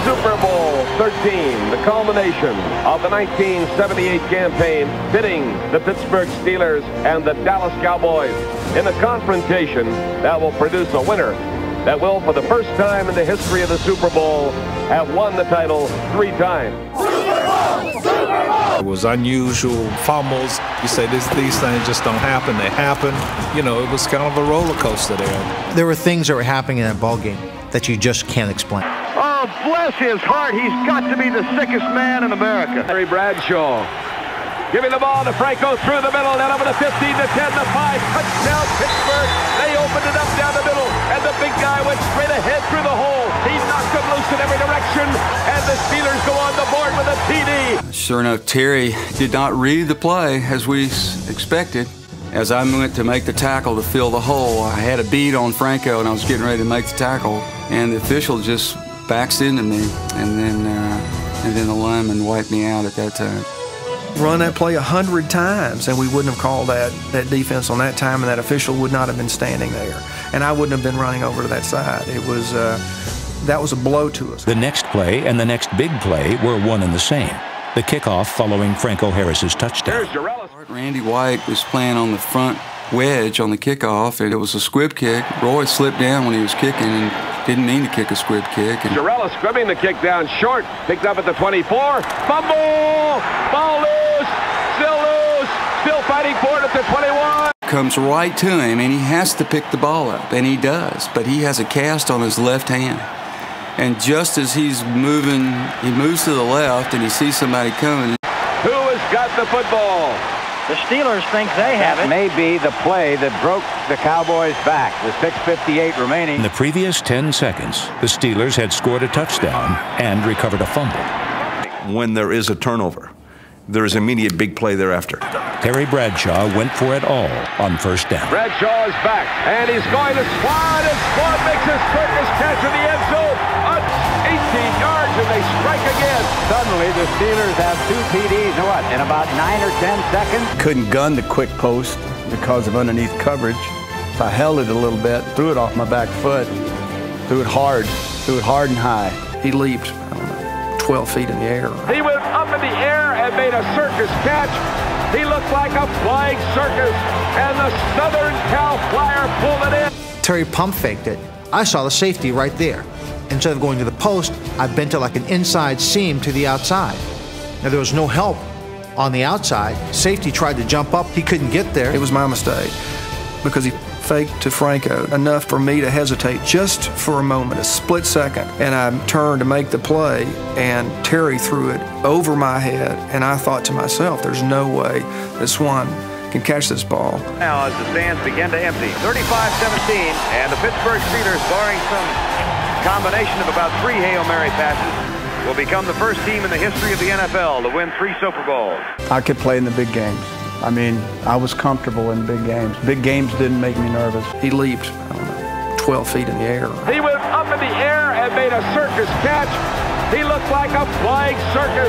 Super Bowl 13, the culmination of the 1978 campaign pitting the Pittsburgh Steelers and the Dallas Cowboys in a confrontation that will produce a winner that will, for the first time in the history of the Super Bowl, have won the title 3 times. It was unusual fumbles. You say these things just don't happen. They happen. You know, it was kind of a roller coaster there. There were things that were happening in that ball game that you just can't explain. Oh, bless his heart. He's got to be the sickest man in America. Terry Bradshaw giving the ball to Franco through the middle, then over to 15 to 10 to 5. Touchdown Pittsburgh. They opened it up down the middle, and the big guy went straight ahead through the hole. He knocked them loose in every direction, and the Steelers go on the board with a TD. Sure enough, Terry did not read the play as we expected. As I went to make the tackle to fill the hole, I had a bead on Franco, and I was getting ready to make the tackle, and the official just backs into me, and then the lineman wiped me out at that time. Run that play 100 times, and we wouldn't have called that defense on that time, and that official would not have been standing there, and I wouldn't have been running over to that side. It was that was a blow to us. The next play and the next big play were one and the same. The kickoff following Franco Harris's touchdown. Randy White was playing on the front wedge on the kickoff, and it was a squib kick. Roy slipped down when he was kicking and didn't mean to kick a squib kick. Jarrella scribbing the kick down short, picked up at the 24, fumble, ball loose, still fighting for it at the 21. Comes right to him, and he has to pick the ball up, and he does, but he has a cast on his left hand. And just as he's moving, he moves to the left, and he sees somebody coming. Who has got the football? The Steelers think they have it. May be the play that broke the Cowboys' back, with 6:58 remaining. In the previous 10 seconds, the Steelers had scored a touchdown and recovered a fumble. When there is a turnover, there is immediate big play thereafter. Terry Bradshaw went for it all on first down. Bradshaw is back, and he's going to Swann, and Swann makes a circus catch in the end zone. 18 yards, and they strike again. Suddenly, the Steelers have 2 TDs in about 9 or 10 seconds. Couldn't gun the quick post because of underneath coverage. So I held it a little bit, threw it off my back foot, threw it hard and high. He leaped, I don't know, 12 feet in the air. He went up in the air and made a circus catch. He looked like a flying circus, and the Southern Cal Flyer pulled it in. Terry pump faked it. I saw the safety right there. Instead of going to the post, I bent it like an inside seam to the outside. Now, there was no help on the outside. Safety tried to jump up. He couldn't get there. It was my mistake because he faked to Franco enough for me to hesitate just for a moment, a split second, and I turned to make the play, and Terry threw it over my head, and I thought to myself, there's no way that Swann can catch this ball. Now as the stands begin to empty, 35-17, and the Pittsburgh Steelers, barring some combination of about 3 Hail Mary passes, will become the first team in the history of the NFL to win 3 Super Bowls. I could play in the big games. I mean, I was comfortable in big games. Big games didn't make me nervous. He leaped, I don't know, 12 feet in the air. He went up in the air and made a circus catch. He looked like a flying circus,